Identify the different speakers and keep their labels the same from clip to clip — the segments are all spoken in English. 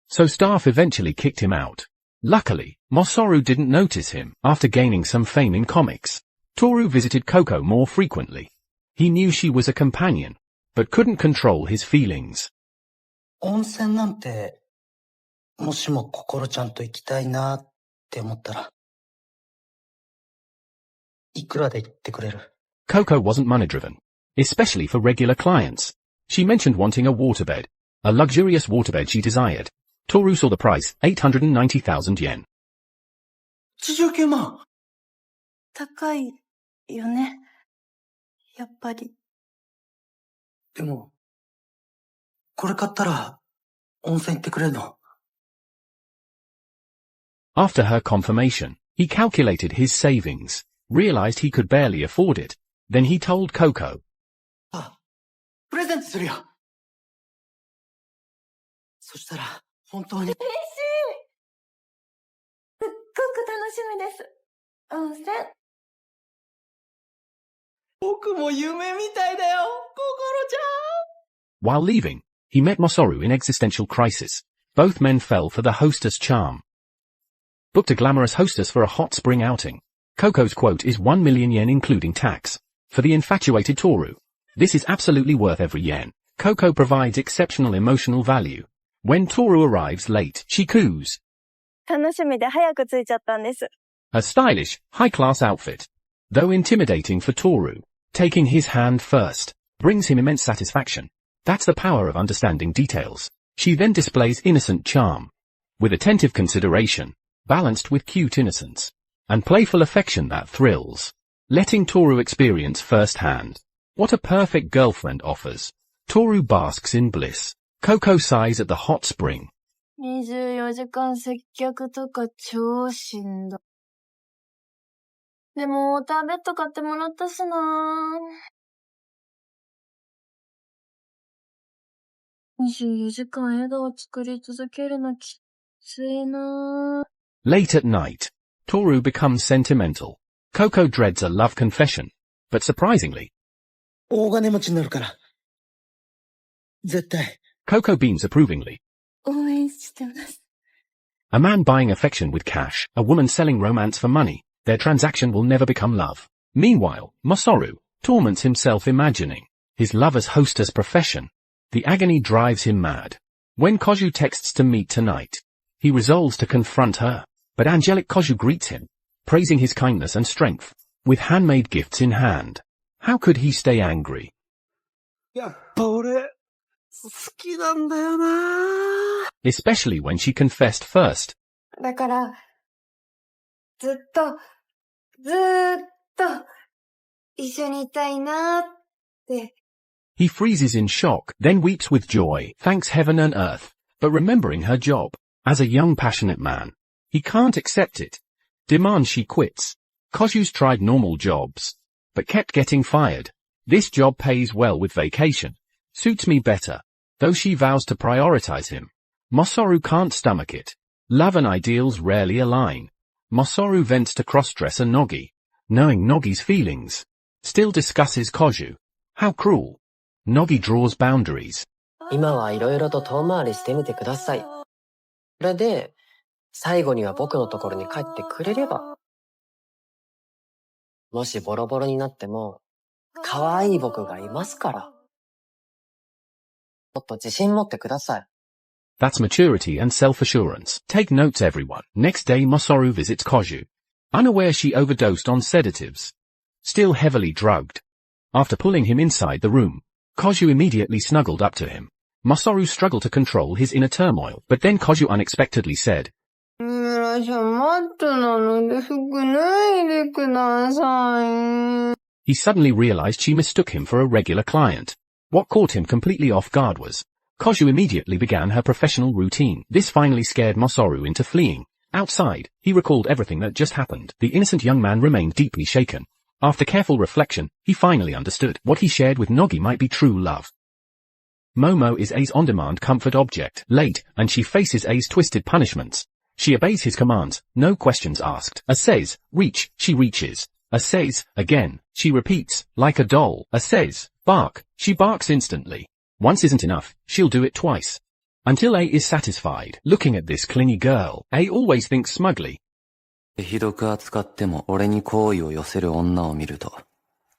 Speaker 1: so staff eventually kicked him out. Luckily, Masaru didn't notice him after gaining some fame in comics. Toru visited Coco more frequently. He knew she was a companion, but couldn't control his feelings.
Speaker 2: 温泉なんて、もしも心ちゃんと行きたいなって思ったら、いくらで言ってくれる?
Speaker 1: Coco wasn't money-driven, especially for regular clients. She mentioned wanting a waterbed, a luxurious waterbed she desired. Toru saw the price, 890,000 yen.
Speaker 2: 89万!
Speaker 3: 高いよね。やっぱり。
Speaker 2: でも、これ買ったら、温泉行ってくれるの?
Speaker 1: After her confirmation, he calculated his savings, realized he could barely afford it. Then he told Coco.
Speaker 2: あ、プレゼントするよ。そしたら、本当に。
Speaker 3: 嬉しい。すっごく楽しみです。温泉。
Speaker 2: 僕も夢みたいだよ、心ちゃん。
Speaker 1: While leaving, he met Masaru in existential crisis. Both men fell for the hostess charm. Booked a glamorous hostess for a hot spring outing. Coco's quote is 1 million yen including tax. For the infatuated Toru, this is absolutely worth every yen. Coco provides exceptional emotional value. When Toru arrives late, she coos.
Speaker 3: 楽しみで早く着いちゃったんです。
Speaker 1: A stylish, high-class outfit. Though intimidating for Toru, taking his hand first brings him immense satisfaction. That's the power of understanding details. She then displays innocent charm. With attentive consideration, balanced with cute innocence, and playful affection that thrills. Letting Toru experience firsthand what a perfect girlfriend offers. Toru basks in bliss. Coco sighs at the hot spring.
Speaker 3: 24時間接客とか超しんどい。でも、ターベット買ってもらったしなぁ。24時間笑顔作り続けるのきついなぁ。
Speaker 1: Late at night, Toru becomes sentimental. Coco dreads a love confession. But surprisingly,
Speaker 2: 大金持ちになるから。絶対。
Speaker 1: Coco beams approvingly.
Speaker 3: 応援してます。
Speaker 1: A man buying affection with cash, a woman selling romance for money. Their transaction will never become love. Meanwhile, Masaru torments himself imagining his lover's hostess profession. The agony drives him mad. When Koju texts to meet tonight, he resolves to confront her. But angelic Koju greets him, praising his kindness and strength, with handmade gifts in hand. How could he stay angry?
Speaker 2: やっぱ俺、好きなんだよな。
Speaker 1: Especially when she confessed first.
Speaker 3: だから、ずっと、一緒にいたいなーって。
Speaker 1: He freezes in shock, then weeps with joy, thanks heaven and earth, but remembering her job, as a young passionate man, he can't accept it. Demands she quits. Koju's tried normal jobs, but kept getting fired. This job pays well with vacation. Suits me better. Though she vows to prioritize him, Masaru can't stomach it. Love and ideals rarely align. Masaru vents to crossdresser Nogi, knowing Nogi's feelings. Still discusses Koju. How cruel. Nogi draws boundaries.
Speaker 4: 今はいろいろと遠回りしてみてください。それで、最後には僕のところに帰ってくれれば。もしボロボロになっても、可愛い僕がいますから。もっと自信持ってください。
Speaker 1: That's maturity and self-assurance. Take notes everyone. Next day Masaru visits Koju. Unaware she overdosed on sedatives. Still heavily drugged. After pulling him inside the room, Koju immediately snuggled up to him. Masaru struggled to control his inner turmoil, but then Koju unexpectedly said,
Speaker 3: 村さん、マットなので服脱いでください。
Speaker 1: He suddenly realized she mistook him for a regular client. What caught him completely off guard was, Koju immediately began her professional routine. This finally scared Masaru into fleeing. Outside, he recalled everything that just happened. The innocent young man remained deeply shaken. After careful reflection, he finally understood what he shared with Nogi might be true love. Momo is A's on-demand comfort object. Late, and she faces A's twisted punishments. She obeys his commands, no questions asked. A says, reach, she reaches. A says, again, she repeats, like a doll. A says, bark, she barks instantly. Once isn't enough, she'll do it twice. until A is satisfied. Looking at this clingy girl, A always thinks smugly.
Speaker 5: ひどく扱っても俺に好意を寄せる女を見ると、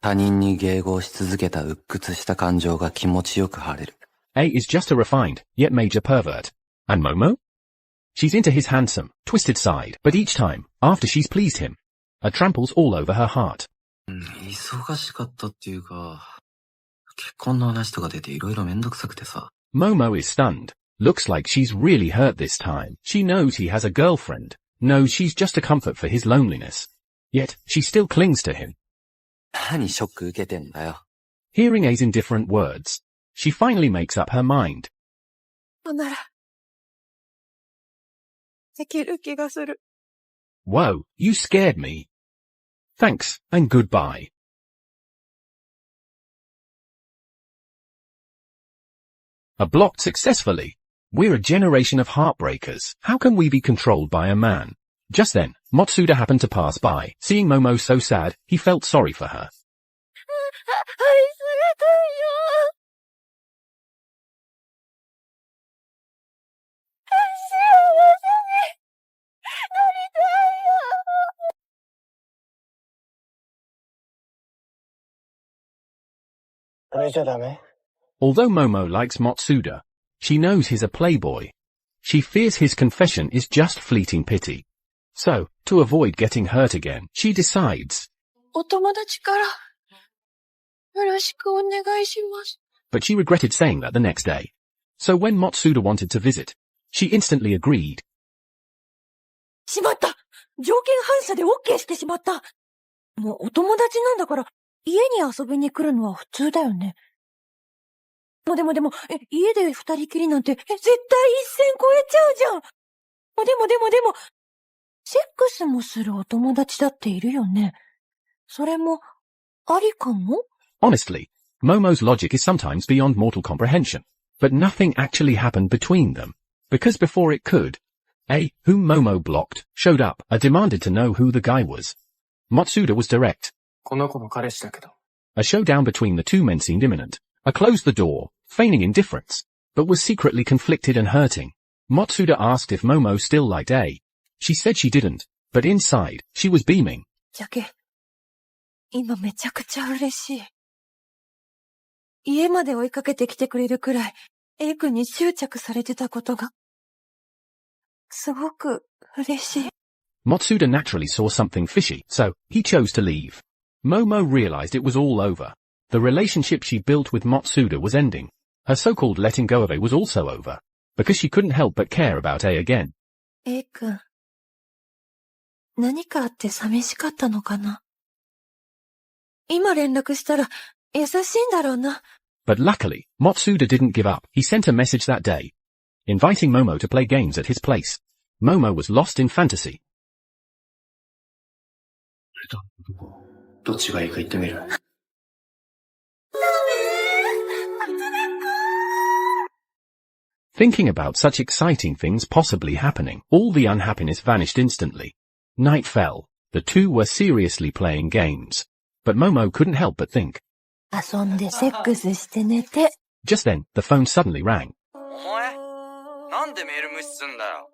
Speaker 5: 他人に迎合し続けた鬱屈した感情が気持ちよく晴れる。
Speaker 1: A is just a refined, yet major pervert. And Momo? She's into his handsome, twisted side, but each time, after she's pleased him, a tramples all over her heart.
Speaker 5: 忙しかったっていうか、結婚の話とか出ていろいろめんどくさくてさ。
Speaker 1: Momo is stunned. Looks like she's really hurt this time. She knows he has a girlfriend. Knows she's just a comfort for his loneliness. Yet, she still clings to him.
Speaker 5: 何ショック受けてんだよ。
Speaker 1: Hearing A's indifferent words, she finally makes up her mind.
Speaker 6: なら、できる気がする。
Speaker 1: Whoa, you scared me. Thanks, and goodbye. A blocked successfully. We're a generation of heartbreakers. How can we be controlled by a man? Just then, Matsuda happened to pass by. Seeing Momo so sad, he felt sorry for her.
Speaker 6: 愛すれたいよ。幸せになりたいよ。
Speaker 2: これじゃダメ？
Speaker 1: Although Momo likes Matsuda, she knows he's a playboy. She fears his confession is just fleeting pity. So, to avoid getting hurt again, she decides.
Speaker 6: お友達から、よろしくお願いします。
Speaker 1: But she regretted saying that the next day. So when Matsuda wanted to visit, she instantly agreed.
Speaker 6: しまった！条件反射で OK してしまった。もうお友達なんだから、家に遊びに来るのは普通だよね。でも、家で二人きりなんて、絶対一線超えちゃうじゃん。でも、セックスもするお友達だっているよね。それも、ありかも？
Speaker 1: Honestly, Momo's logic is sometimes beyond mortal comprehension. But nothing actually happened between them. Because before it could, A, whom Momo blocked, showed up, and demanded to know who the guy was. Matsuda was direct.
Speaker 7: この子の彼氏だけど。
Speaker 1: A showdown between the two men seemed imminent. I closed the door, feigning indifference, but was secretly conflicted and hurting. Matsuda asked if Momo still liked A. She said she didn't, but inside, she was beaming.
Speaker 6: じゃけ、今めちゃくちゃ嬉しい。家まで追いかけてきてくれるくらい、A 君に執着されてたことが、すごく嬉しい。
Speaker 1: Matsuda naturally saw something fishy, so he chose to leave. Momo realized it was all over. The relationship she built with Matsuda was ending. Her so-called letting go of A was also over, because she couldn't help but care about A again.
Speaker 6: A 君、何かあって寂しかったのかな。今連絡したら優しいんだろうな。
Speaker 1: But luckily, Matsuda didn't give up. He sent a message that day, inviting Momo to play games at his place. Momo was lost in fantasy.
Speaker 7: どっちがいいか言ってみる。
Speaker 1: Thinking about such exciting things possibly happening, all the unhappiness vanished instantly. Night fell. The two were seriously playing games. But Momo couldn't help but think.
Speaker 6: 遊んでセックスして寝て。
Speaker 1: Just then, the phone suddenly rang.
Speaker 5: お前、なんでメール無視すんだよ。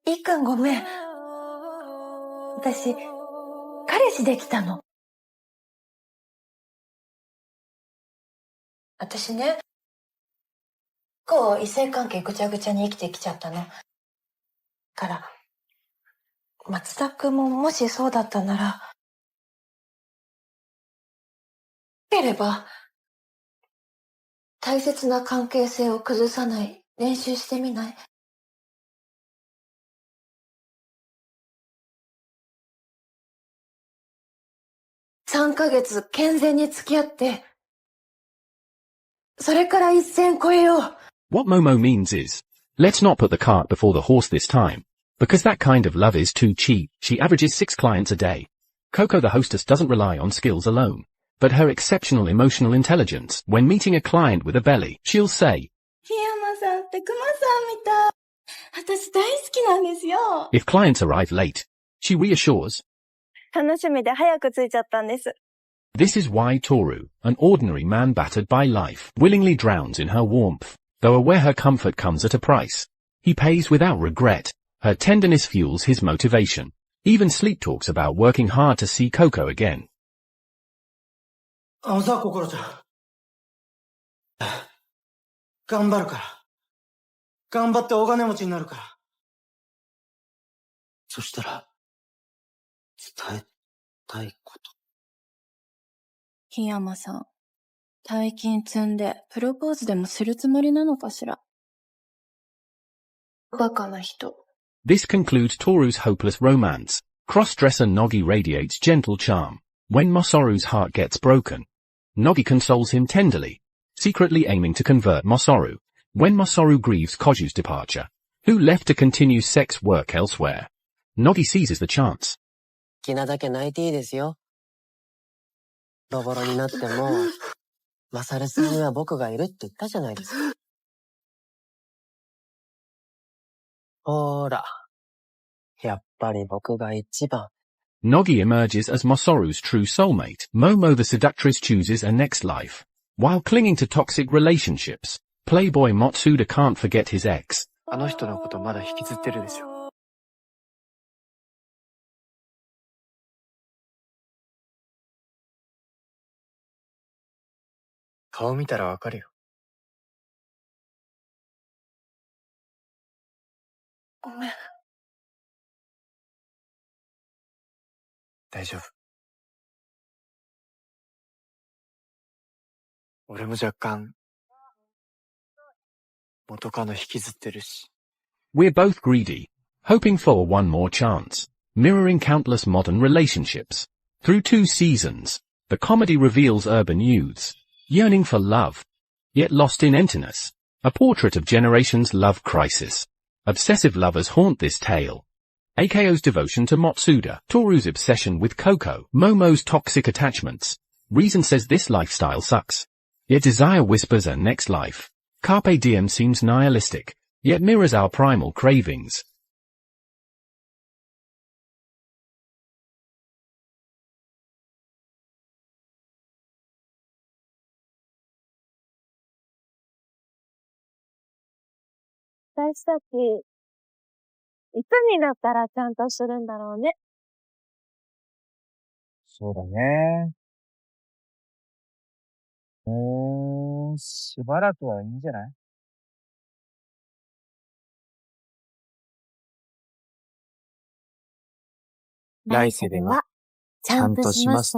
Speaker 6: A 君ごめん。私、彼氏できたの。私ね、異性関係ぐちゃぐちゃに生きてきちゃったの。から、松田くんももしそうだったなら、ければ、大切な関係性を崩さない練習してみない？3ヶ月健全に付き合って、それから一線越えよう。
Speaker 1: What Momo means is, let's not put the cart before the horse this time. Because that kind of love is too cheap. She averages 6 clients a day. Coco the hostess doesn't rely on skills alone, but her exceptional emotional intelligence. When meeting a client with a belly, she'll say,
Speaker 6: 檜山さんってクマさんみたい。私大好きなんですよ。
Speaker 1: if clients arrive late, she reassures.
Speaker 6: 楽しみで早く着いちゃったんです。
Speaker 1: This is why Toru, an ordinary man battered by life, willingly drowns in her warmth. though aware her comfort comes at a price. He pays without regret. Her tenderness fuels his motivation. Even Sleep talks about working hard to see Coco again.
Speaker 2: さ、心ちゃん。頑張るから。頑張って大金持ちになるから。そしたら、伝えたいこと。
Speaker 3: 檜山さん、大金積んでプロポーズでもするつもりなのかしら。バカな人。
Speaker 1: This concludes Toru's hopeless romance. Crossdresser Nogi radiates gentle charm. When Mosoru's heart gets broken, Nogi consoles him tenderly, secretly aiming to convert Mosoru. When Mosoru grieves Koju's departure, who left to continue sex work elsewhere, Nogi seizes the chance.
Speaker 4: 好きなだけ泣いていいですよ。ボロボロになっても、マサルさんには僕がいるって言ったじゃないですか。ほーら。やっぱり僕が一番。
Speaker 1: Nogi emerges as Mosoru's true soulmate. Momo the seductress chooses a next life. While clinging to toxic relationships, Playboy Matsuda can't forget his ex.
Speaker 7: あの人のことまだ引きずってるでしょ。顔見たらわかるよ。
Speaker 3: ごめん。
Speaker 7: 大丈夫。俺も若干、元カノ引きずってるし。
Speaker 1: We're both greedy, hoping for one more chance, mirroring countless modern relationships. Through 2 seasons, the comedy reveals urban youths, yearning for love, yet lost in emptiness. A portrait of generations' love crisis. Obsessive lovers haunt this tale. Ako's devotion to Matsuda, Toru's obsession with Coco, Momo's toxic attachments. Reason says this lifestyle sucks. Yet desire whispers a next life. Carpe diem seems nihilistic, yet mirrors our primal cravings.
Speaker 6: 私たち、いつになったらちゃんとするんだろうね。
Speaker 8: そうだね。しばらくはいいんじゃない？
Speaker 7: 来世では、ちゃんとします。